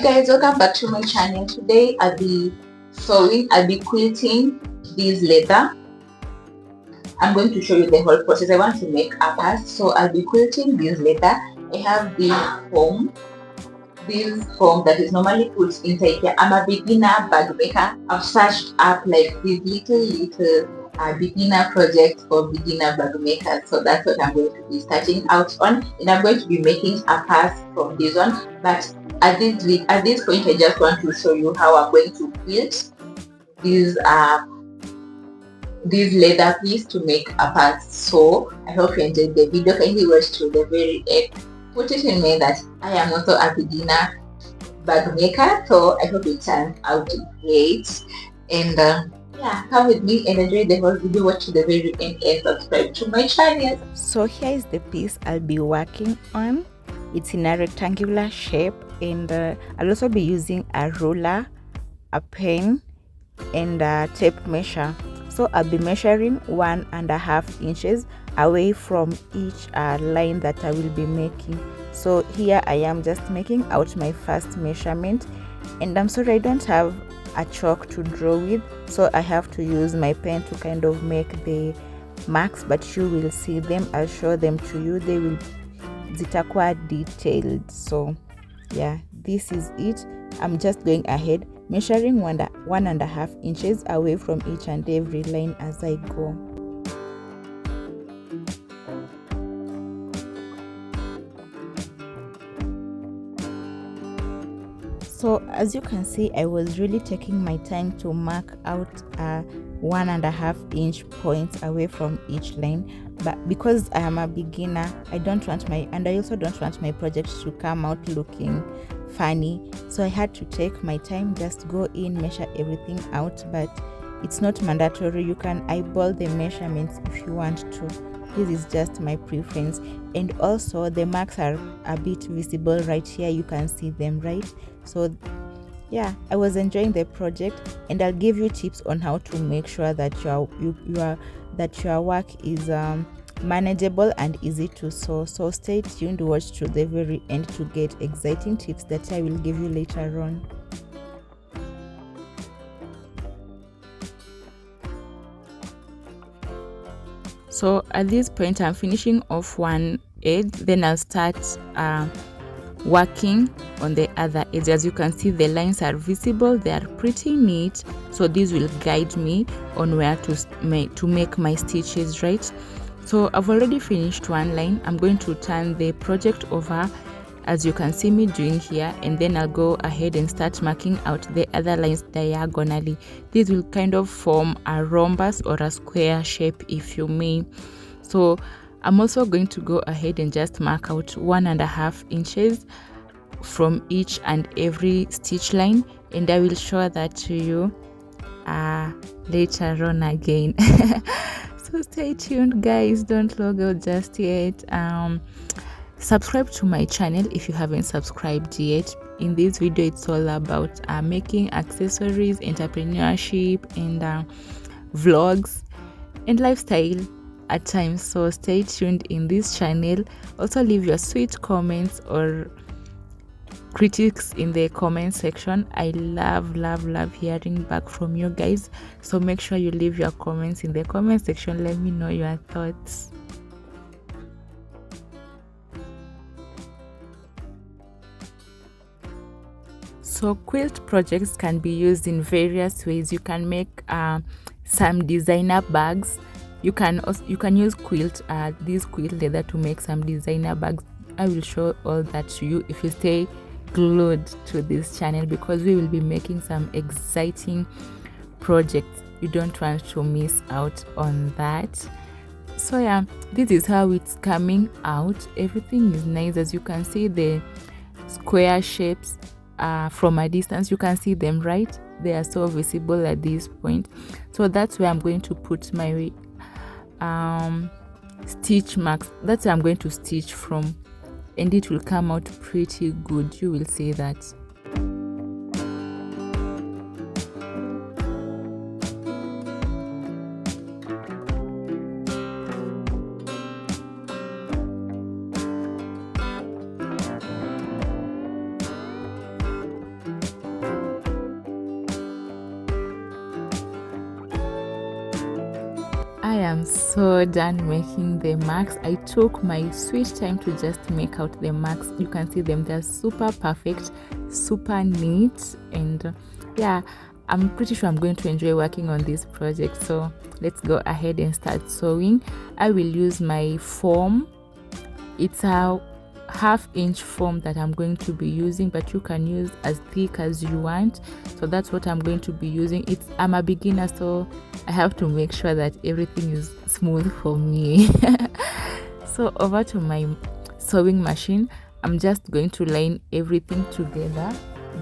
guys, welcome back to my channel. Today I'll be quilting this leather. I'm going to show you the whole process. I want to make a purse, so I'll be quilting this leather. I have this foam that is normally put inside here. I'm a beginner bag maker. I've searched up like these little beginner projects for beginner bag makers, so that's what I'm going to be starting out on, and I'm going to be making a purse from this one. But at this point, I just want to show you how I'm going to quilt this leather piece to make a purse. So I hope you enjoyed the video. Kindly watch to the very end. Put it in mind that I am also a beginner bag maker, so I hope it turns out great. And yeah, come with me and enjoy the whole video. Watch to the very end and subscribe to my channel. So here is the piece I'll be working on. It's in a rectangular shape, and I'll also be using a ruler, a pen, and a tape measure. So I'll be measuring 1.5 inches away from each line that I will be making. So here I am just making out my first measurement, and I'm sorry I don't have a chalk to draw with, so I have to use my pen to kind of make the marks, but you will see them. I'll show them to you. Zitakuwa detailed. So yeah, this is it. I'm just going ahead measuring 1.5 inches away from each and every line as I go. So as you can see, I was really taking my time to mark out 1.5 inch points away from each line, but because I am a beginner, I also don't want my project to come out looking funny, so I had to take my time, just go in, measure everything out. But it's not mandatory. You can eyeball the measurements if you want to. This is just my preference. And also the marks are a bit visible right here. You can see them, right? So yeah, I was enjoying the project, and I'll give you tips on how to make sure that your work is manageable and easy to sew. So stay tuned, watch to the very end to get exciting tips that I will give you later on. So at this point I'm finishing off one edge, then I'll start working on the other edge. As you can see, the lines are visible, they are pretty neat, so this will guide me on where to make my stitches, right? So I've already finished one line. I'm going to turn the project over, as you can see me doing here, and then I'll go ahead and start marking out the other lines diagonally. This will kind of form a rhombus or a square shape, if you may. So I'm also going to go ahead and just mark out 1.5 inches from each and every stitch line, and I will show that to you later on again. So stay tuned, guys. Don't log out just yet. Subscribe to my channel if you haven't subscribed yet. In this video, it's all about making accessories, entrepreneurship, and vlogs and lifestyle at times. So stay tuned in this channel. Also leave your sweet comments or critiques in the comment section. I love hearing back from you guys, so make sure you leave your comments in the comment section. Let me know your thoughts. So quilt projects can be used in various ways. You can make some designer bags. You can use this quilt leather to make some designer bags. I will show all that to you if you stay glued to this channel, because we will be making some exciting projects. You don't want to miss out on that. So yeah, this is how it's coming out. Everything is nice. As you can see, the square shapes from a distance, you can see them, right? They are so visible at this point. So that's where I'm going to put my stitch marks. That's where I'm going to stitch from, and it will come out pretty good. You will see that. I am so done making the marks. I took my sweet time to just make out the marks. You can see them, they're super perfect, super neat, and yeah, I'm pretty sure I'm going to enjoy working on this project. So let's go ahead and start sewing. I will use my foam. It's a half-inch foam that I'm going to be using, but you can use as thick as you want. So that's what I'm going to be using. I'm a beginner, so I have to make sure that everything is smooth for me. So over to my sewing machine, I'm just going to line everything together.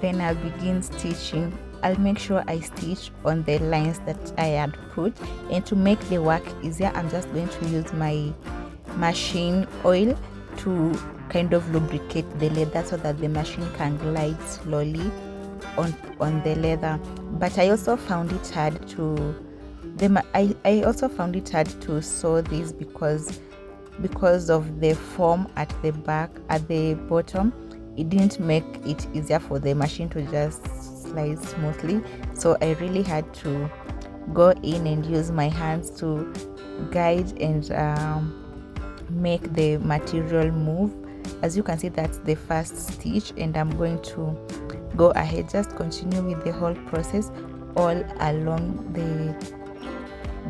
Then I'll begin stitching. I'll make sure I stitch on the lines that I had put, and to make the work easier, I'm just going to use my machine oil to kind of lubricate the leather so that the machine can glide slowly on the leather. But I also found it hard to I also found it hard to sew this because of the foam at the bottom. It didn't make it easier for the machine to just slide smoothly, so I really had to go in and use my hands to guide and make the material move. As you can see, that's the first stitch, and I'm going to go ahead, just continue with the whole process all along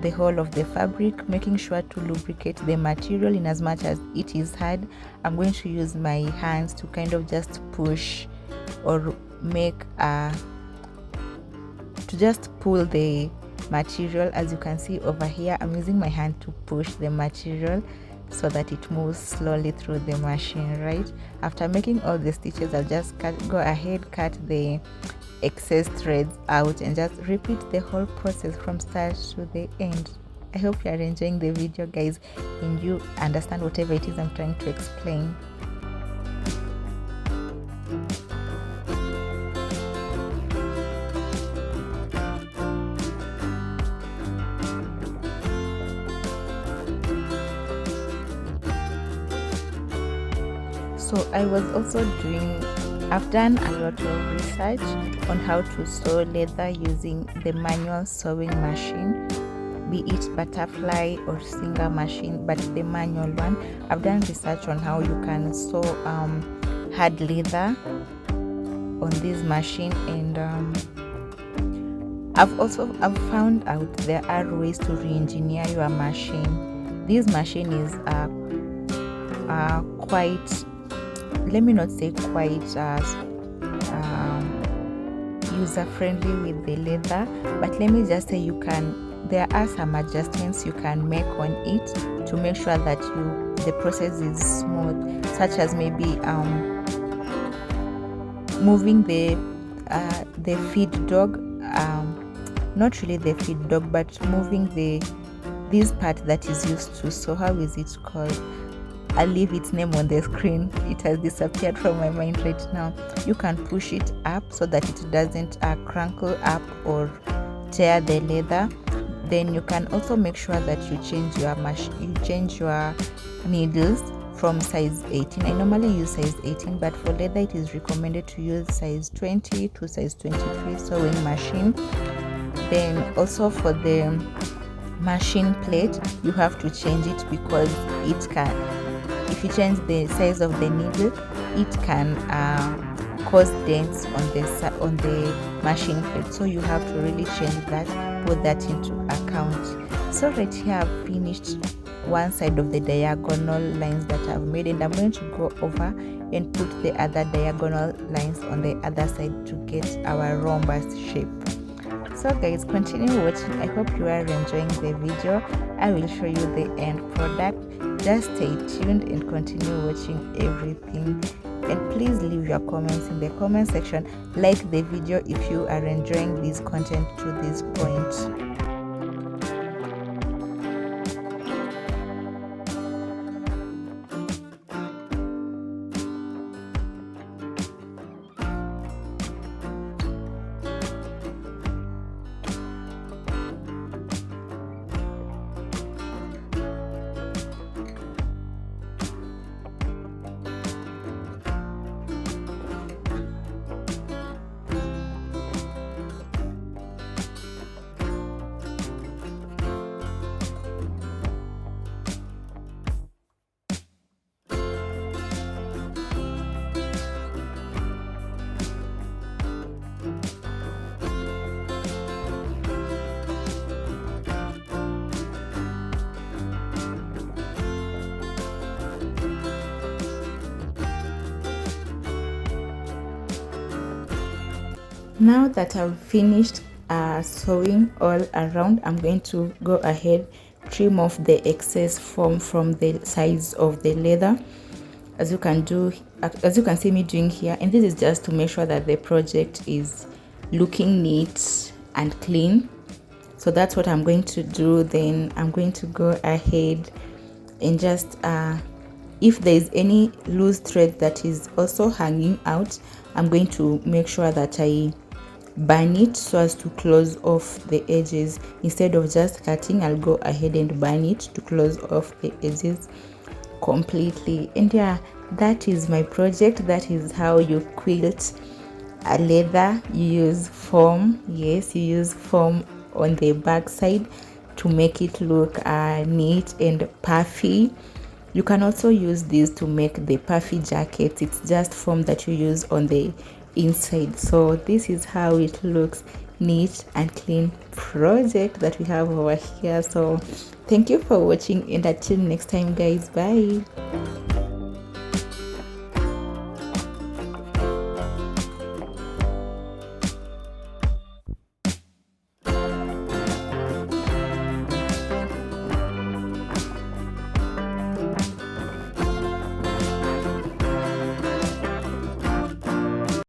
the whole of the fabric, making sure to lubricate the material. In as much as it is hard, I'm going to use my hands to kind of just push or make to just pull the material. As you can see over here, I'm using my hand to push the material so that it moves slowly through the machine. Right after making all the stitches, I'll just go ahead, cut the excess threads out, and just repeat the whole process from start to the end. I hope you are enjoying the video, guys, and you understand whatever it is I'm trying to explain. So I was also I've done a lot of research on how to sew leather using the manual sewing machine, be it butterfly or Singer machine, but the manual one. I've done research on how you can sew hard leather on this machine, and I've found out there are ways to re-engineer your machine. This machine is quite, let me not say quite user-friendly with the leather, but let me just say there are some adjustments you can make on it to make sure that the process is smooth, such as maybe moving the feed dog, not really the feed dog, but moving this part that is used to sew. How is it called? I'll leave its name on the screen. It has disappeared from my mind right now. You can push it up so that it doesn't crankle up or tear the leather. Then you can also make sure that you change your needles from size 18. I normally use size 18, but for leather it is recommended to use size 20 to size 23 sewing machine. Then also for the machine plate, you have to change it because if you change the size of the needle, it can cause dents on the machine plate. So you have to really change that, put that into account. So right here I've finished one side of the diagonal lines that I've made, and I'm going to go over and put the other diagonal lines on the other side to get our rhombus shape. So guys, continue watching. I hope you are enjoying the video. I will show you the end product. Just stay tuned and continue watching everything, and please leave your comments in the comment section. Like the video if you are enjoying this content to this point. Now that I've finished sewing all around, I'm going to go ahead, trim off the excess foam from the sides of the leather, as you can see me doing here. And this is just to make sure that the project is looking neat and clean. So that's what I'm going to do. Then I'm going to go ahead and just if there is any loose thread that is also hanging out, I'm going to make sure that I burn it so as to close off the edges. Instead of just cutting, I'll go ahead and burn it to close off the edges completely. And yeah, that is my project. That is how you quilt a leather. You use foam. Yes, you use foam on the back side to make it look neat and puffy. You can also use this to make the puffy jacket. It's just foam that you use on the inside. So this is how it looks, neat and clean project that we have over here. So thank you for watching, and until next time guys, bye.